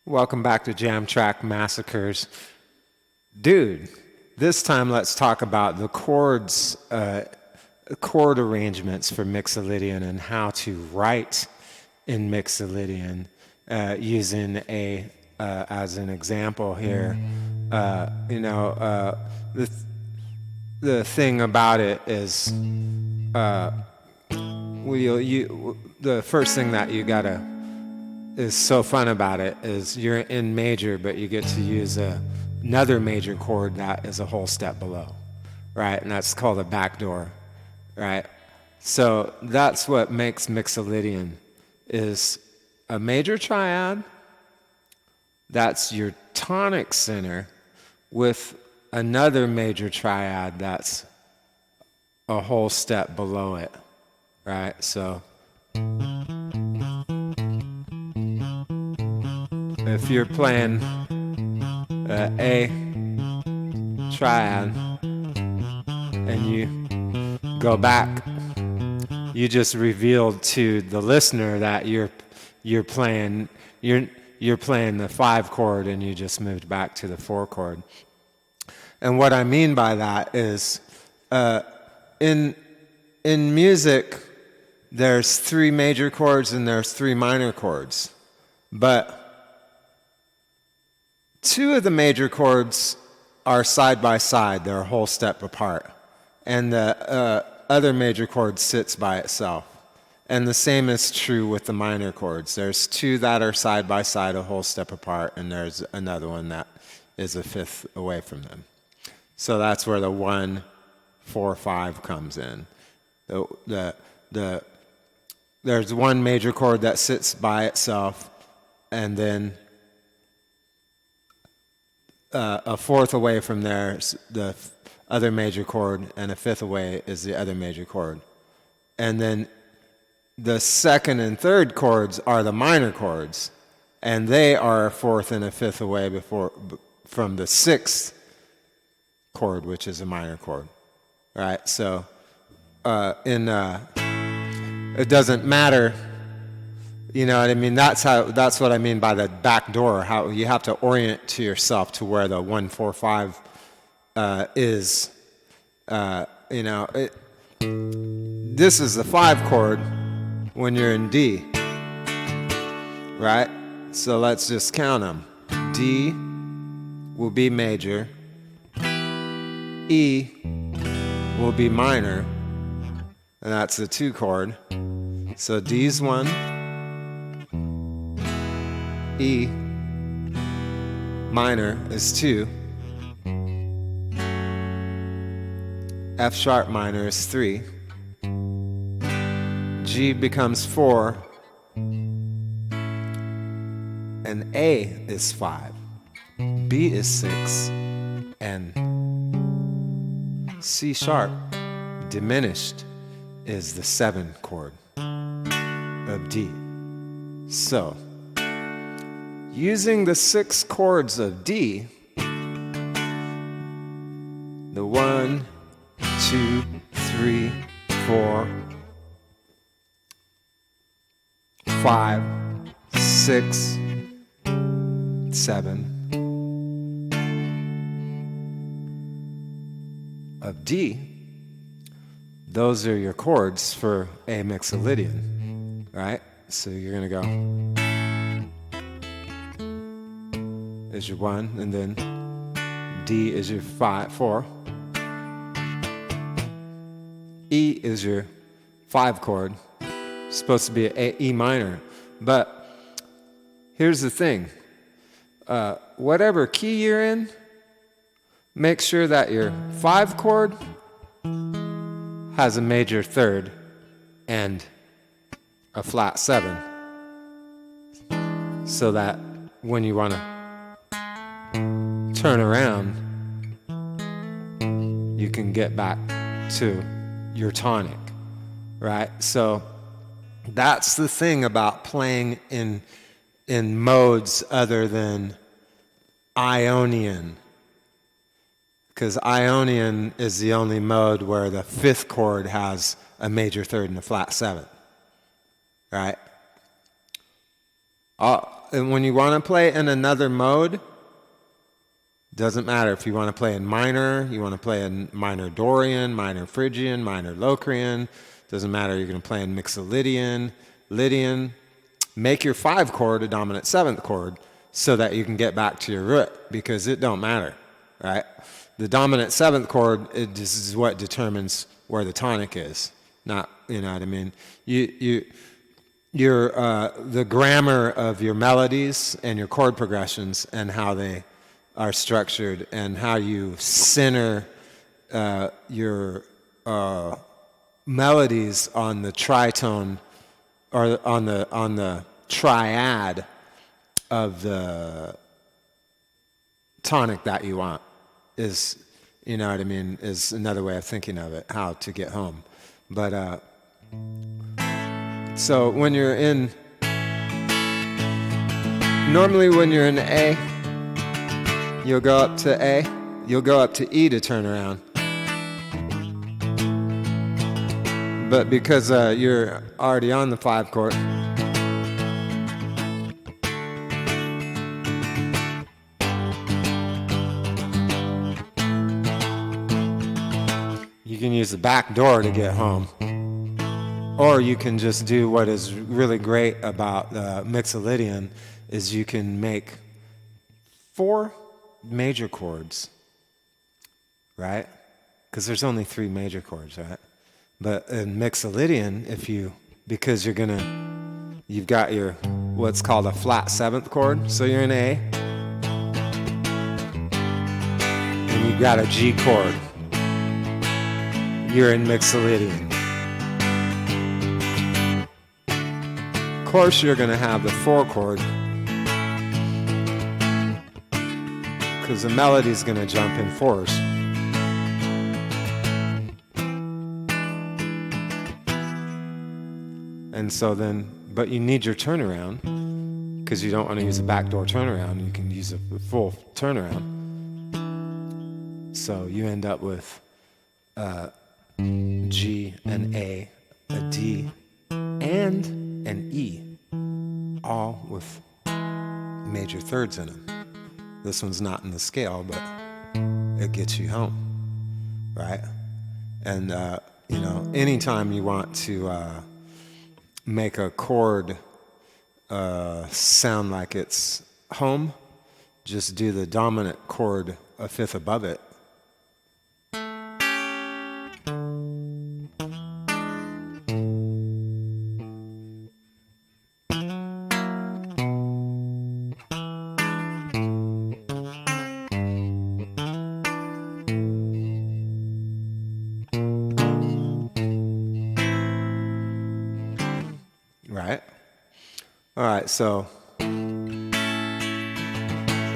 Welcome back to Jam Track Massacres. Dude, this time let's talk about the chords, chord arrangements for Mixolydian and how to write in Mixolydian using as an example here. The thing about it is the first thing that you gotta is so fun about it is you're in major, but you get to use another major chord that is a whole step below, right? And that's called a backdoor, right? So that's what makes Mixolydian is a major triad. That's your tonic center with another major triad that's a whole step below it, right? So if you're playing A triad and you go back, you just revealed to the listener that you're playing the 5 chord and you just moved back to the 4 chord. And what I mean by that is in music there's 3 major chords and there's 3 minor chords, but 2 of the major chords are side by side, they're a whole step apart, and the other major chord sits by itself. And the same is true with the minor chords. There's 2 that are side by side, a whole step apart, and there's another one that is a fifth away from them. So that's where the 1, 4, 5 comes in. There's 1 major chord that sits by itself, and then a fourth away from there is the other major chord, and a fifth away is the other major chord. And then the second and third chords are the minor chords, and they are a fourth and a fifth away from the 6th chord, which is a minor chord, right? So it doesn't matter. You know what I mean? That's what I mean by the back door. How you have to orient to yourself to where the 1, 4, 5 is. This is the 5 chord when you're in D, right? So let's just count them. D will be major. E will be minor, and that's the 2 chord. So D's 1. E minor is 2, F sharp minor is 3, G becomes 4, and A is 5, B is 6, and C sharp diminished is the 7 chord of D. So using the 6 chords of D, the 1, 2, 3, 4, 5, 6, 7 of D, those are your chords for a Mixolydian, right? So you're gonna go is your 1, and then D is your 4. E is your 5 chord. It's supposed to be an E minor. But here's the thing. Whatever key you're in, make sure that your 5 chord has a major 3rd and a flat 7. So that when you want to turn around, you can get back to your tonic, right? So that's the thing about playing in modes other than Ionian, because Ionian is the only mode where the 5th chord has a major 3rd and a flat 7, right? and when you want to play in another mode, doesn't matter if you want to play in minor, you want to play in minor Dorian, minor Phrygian, minor Locrian, doesn't matter, you're going to play in Mixolydian, Lydian, make your 5 chord a dominant 7th chord so that you can get back to your root, because it don't matter, right? The dominant 7th chord, this is what determines where the tonic is, not, you know what I mean? The grammar of your melodies and your chord progressions and how they are structured and how you center your melodies on the tritone or on the triad of the tonic that you want is, you know what I mean, is another way of thinking of it, how to get home. But so when you're in, normally when you're in A, you'll go up to A, you'll go up to E to turn around. But because you're already on the 5 chord, you can use the back door to get home. Or you can just do what is really great about Mixolydian is you can make 4 major chords, right? Because there's only 3 major chords, right? But in Mixolydian, because you've got your what's called a flat 7th chord, so you're in A, and you've got a G chord. You're in Mixolydian. Of course, you're going to have the 4 chord, because the melody's going to jump in 4s. And so then, but you need your turnaround, because you don't want to use a backdoor turnaround. You can use a full turnaround. So you end up with G, an A, a D, and an E, all with major thirds in them. This one's not in the scale, but it gets you home, right? And, anytime you want to make a chord sound like it's home, just do the dominant chord a 5th above it. Right? All right, so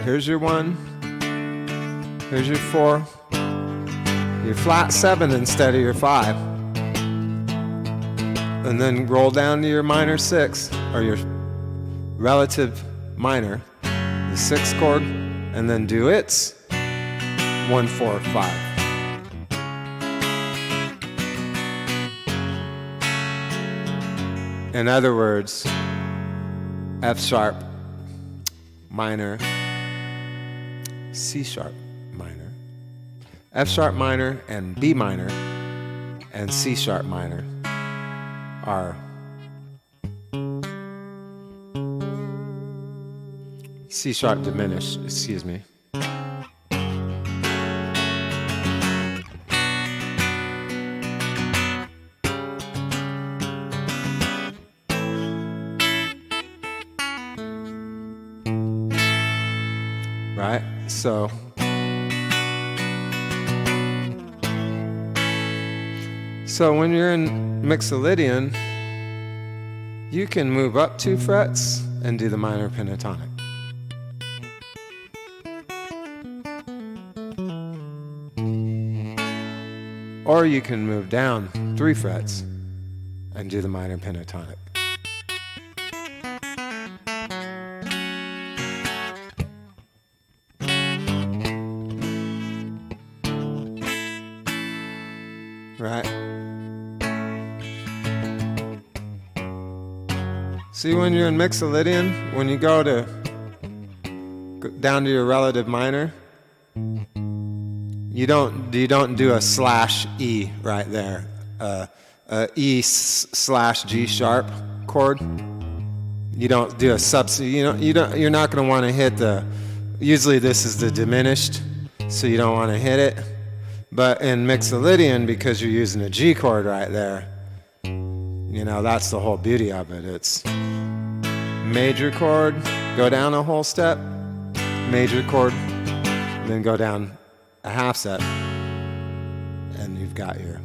here's your 1, here's your 4, your flat 7 instead of your 5, and then roll down to your minor 6, or your relative minor, the 6th chord, and then do its 1, 4, 5. In other words, F sharp minor, C sharp minor, F sharp minor and B minor and C sharp minor are C sharp diminished, excuse me. Right? So when you're in Mixolydian, you can move up 2 frets and do the minor pentatonic. Or you can move down 3 frets and do the minor pentatonic. Right? See, when you're in Mixolydian, when you go down to your relative minor, you don't do a slash E right there, slash G sharp chord. You don't do a you're not going to want to hit the. Usually this is the diminished, so you don't want to hit it. But in Mixolydian, because you're using a G chord right there, that's the whole beauty of it. It's major chord, go down a whole step, major chord, then go down a half step, and you've got your.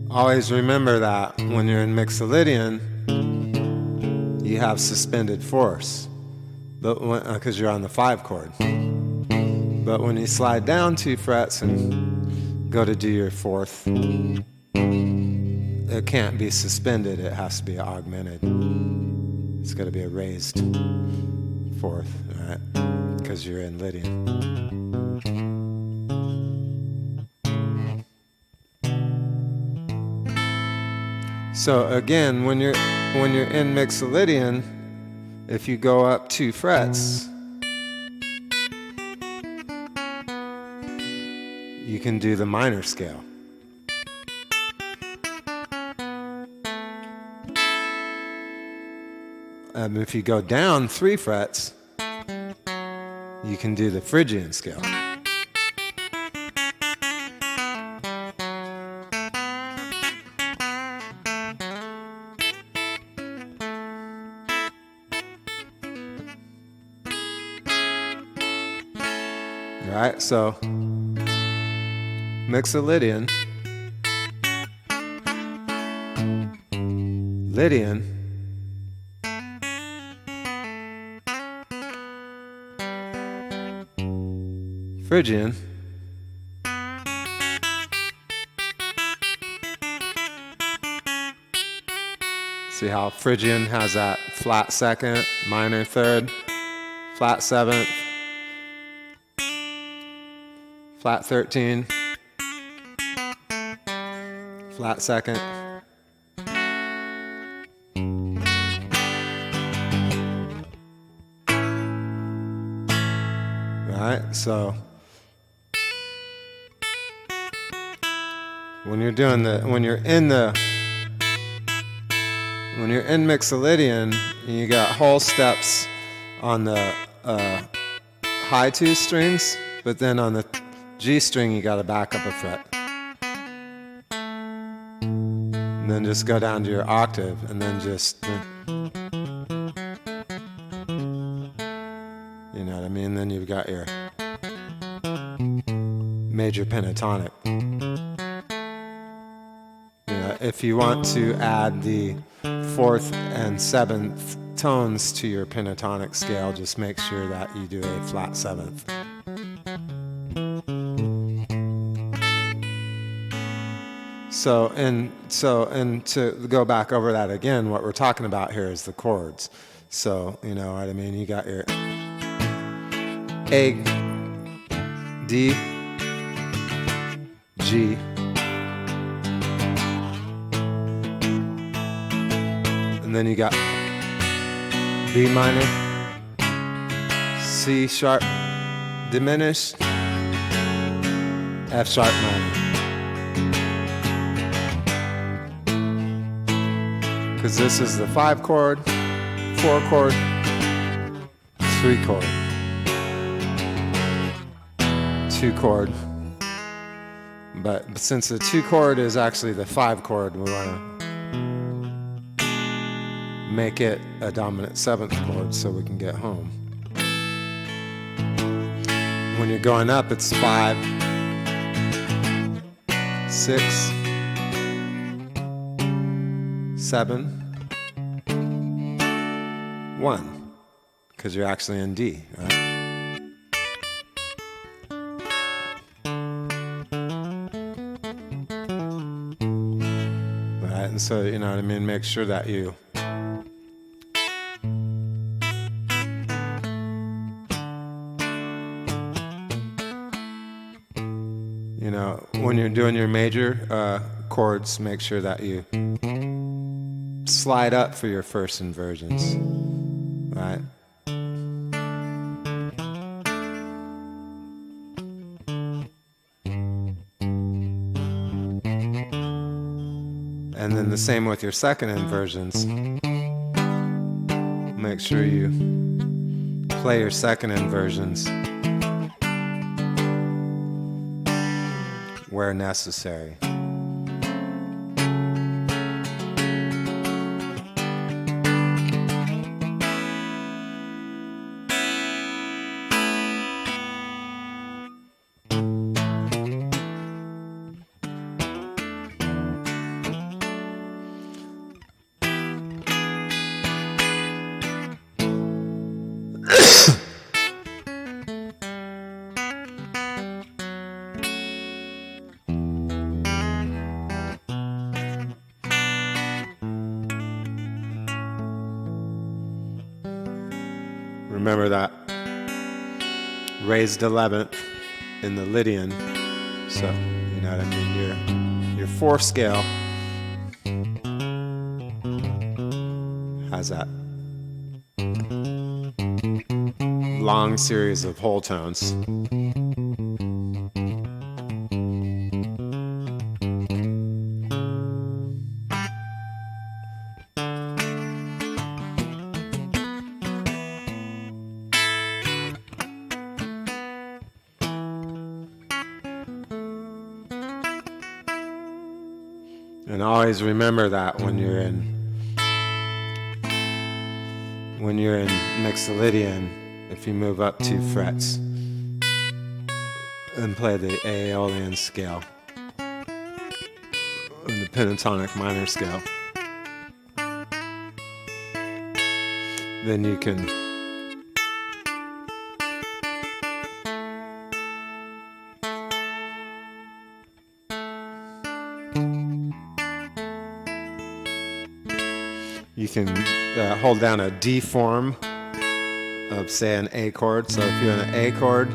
Always remember that when you're in Mixolydian, you have suspended force, but because you're on the 5 chord. But when you slide down 2 frets and go to do your 4th, it can't be suspended. It has to be augmented. It's got to be a raised 4th, right? Because you're in Lydian. So again, when you're in Mixolydian, if you go up 2 frets, you can do the minor scale. If you go down 3 frets, you can do the Phrygian scale. Alright, so Mixolydian, Lydian, Phrygian, see how Phrygian has that flat 2nd, minor 3rd, flat 7th, flat 13, flat 2nd, right? So when you're in Mixolydian, you got whole steps on the high 2 strings, but then on the G string, you got to back up a fret. And then just go down to your octave, and then just, you know what I mean? Then you've got your major pentatonic. If you want to add the 4th and 7th tones to your pentatonic scale, just make sure that you do a flat 7th. So to go back over that again, what we're talking about here is the chords. So, you know what I mean? You got your A, D, G, and then you got B minor, C sharp diminished, F sharp minor. Because this is the 5 chord, 4 chord, 3 chord, 2 chord. But since the 2 chord is actually the 5 chord, we want to make it a dominant 7th chord so we can get home. When you're going up, it's 5, 6, 7, 1, because you're actually in D, right? So, you know what I mean? Make sure that you when you're doing your major chords, make sure that you slide up for your first inversions, right? And then the same with your second inversions. Make sure you play your second inversions where necessary. Remember that raised 11th in the Lydian, so you know what I mean. Your fourth scale has that long series of whole tones. And always remember that when you're in Mixolydian, if you move up 2 frets and play the Aeolian scale and the pentatonic minor scale, then you can hold down a D form of, say, an A chord. So if you're in an A chord,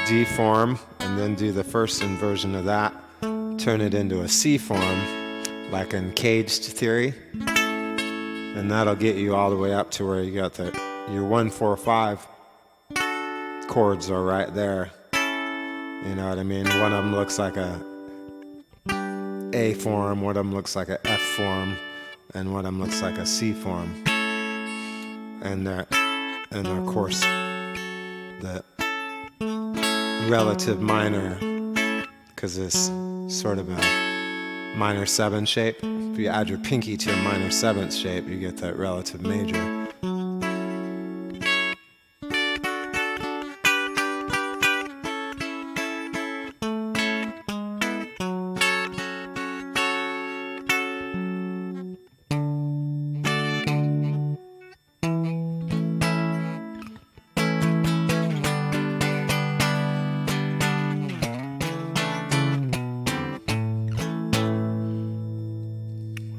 D form, and then do the first inversion of that, turn it into a C form, like in caged theory, and that'll get you all the way up to where you got your 1, 4, 5 chords are right there. You know what I mean? One of them looks like a A form, one of them looks like a F form, and one of them looks like a C form. And of course, the relative minor, because it's sort of a minor 7 shape. If you add your pinky to a minor 7th shape, you get that relative major.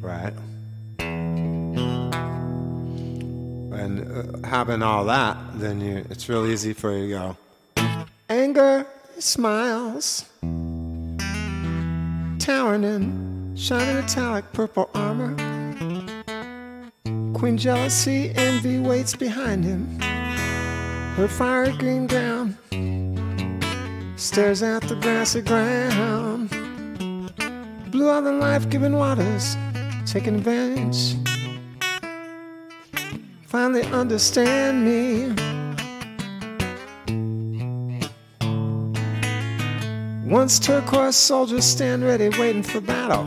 Right? And having all that, then it's real easy for you to go, anger smiles, towering in shining metallic purple armor. Queen jealousy, envy waits behind him. Her fiery green gown stares at the grassy ground. Blue are the life-giving waters, taking advantage. Finally understand me. Once turquoise soldiers stand ready, waiting for battle.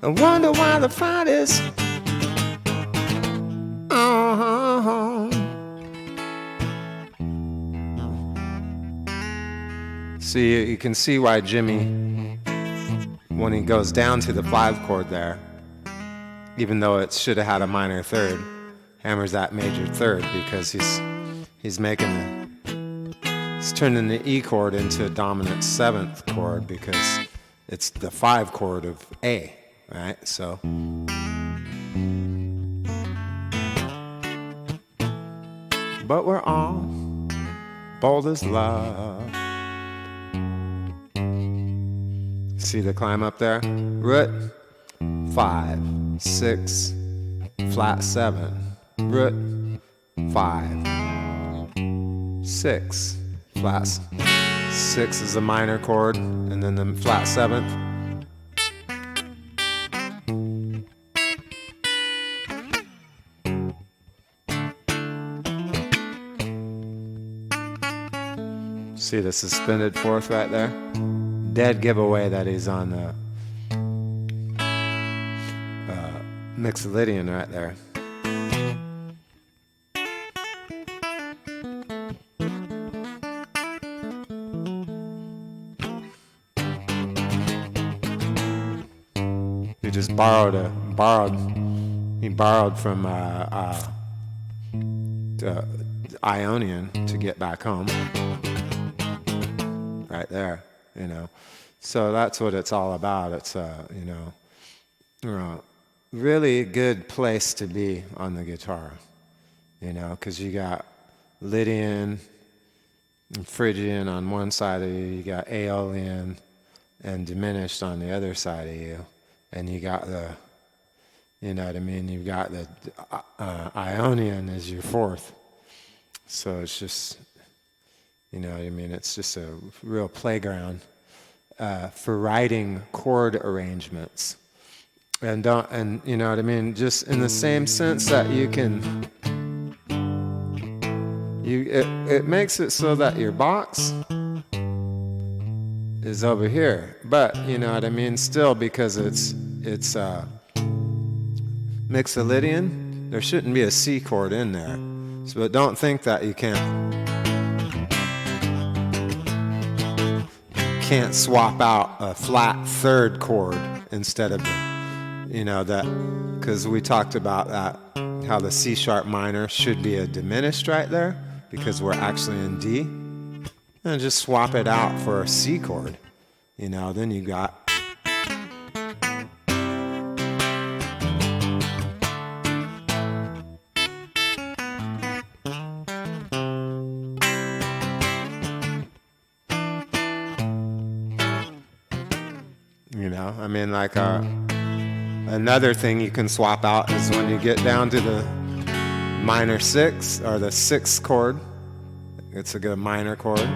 I wonder why the fight is on. So you can see why Jimmy, when he goes down to the 5 chord there, even though it should have had a minor 3rd, hammers that major 3rd, because he's turning the E chord into a dominant 7th chord, because it's the 5 chord of A, right? So but we're all bold as love. See the climb up there? Root 5, 6, flat 7, root 5, 6, flat 6 is a minor chord, and then the flat 7th. See the suspended 4th right there? Dead giveaway that he's on the Mixolydian right there. He just borrowed from Ionian to get back home. Right there, you know. So that's what it's all about. It's really good place to be on the guitar, you know, because you got Lydian and Phrygian on one side of you, you got Aeolian and diminished on the other side of you, and you got the, you know what I mean, you've got the Ionian as your 4th. So it's just, you know what I mean, it's just a real playground for writing chord arrangements. And you know what I mean, just in the same sense that you can, it makes it so that your box is over here, but you know what I mean, still, because it's Mixolydian, there shouldn't be a C chord in there. So but don't think that you can't swap out a flat 3rd chord instead of the, you know, that, because we talked about that, how the C sharp minor should be a diminished right there because we're actually in D, and just swap it out for a C chord, you know, then you got, you know, I mean, like another thing you can swap out is when you get down to the minor 6 or the 6th chord. It's a good minor chord,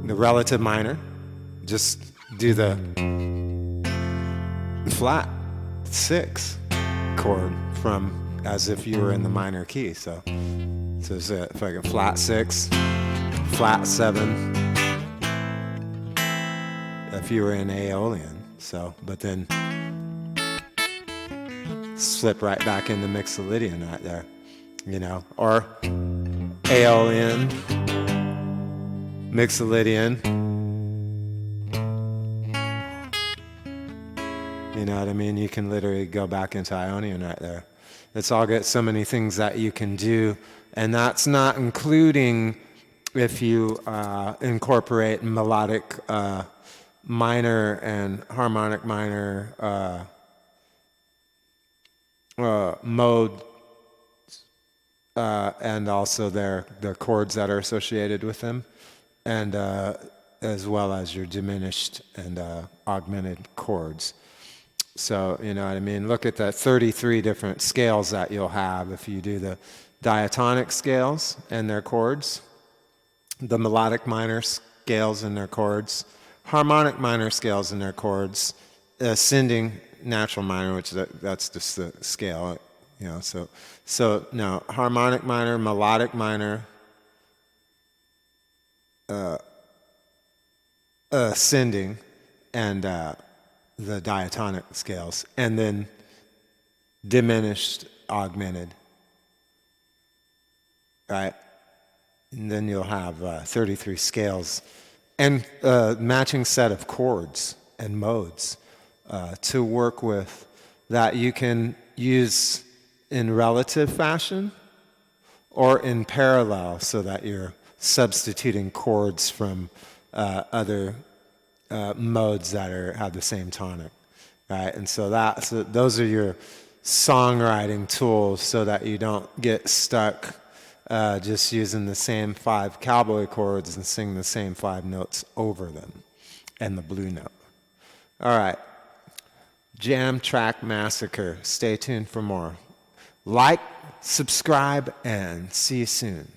the relative minor. Just do the flat 6 chord from as if you were in the minor key. So it's like a flat 6, flat 7. If you were in Aeolian. So, but then slip right back into Mixolydian right there, you know, or Aeolian, Mixolydian, you know what I mean? You can literally go back into Ionian right there. It's all got so many things that you can do, and that's not including if you incorporate melodic minor and harmonic minor mode, and also their chords that are associated with them, and as well as your diminished and augmented chords. So, you know what I mean? Look at the 33 different scales that you'll have if you do the diatonic scales and their chords, the melodic minor scales and their chords, harmonic minor scales and their chords, ascending natural minor, which that's just the scale, you know. So no, harmonic minor, melodic minor, ascending, and the diatonic scales, and then diminished, augmented, right? And then you'll have 33 scales and matching set of chords and modes to work with that you can use in relative fashion or in parallel, so that you're substituting chords from other modes that have the same tonic, right? And so those are your songwriting tools so that you don't get stuck just using the same 5 cowboy chords and sing the same 5 notes over them and the blue note. All right, Jam Track Massacre. Stay tuned for more. Like, subscribe, and see you soon.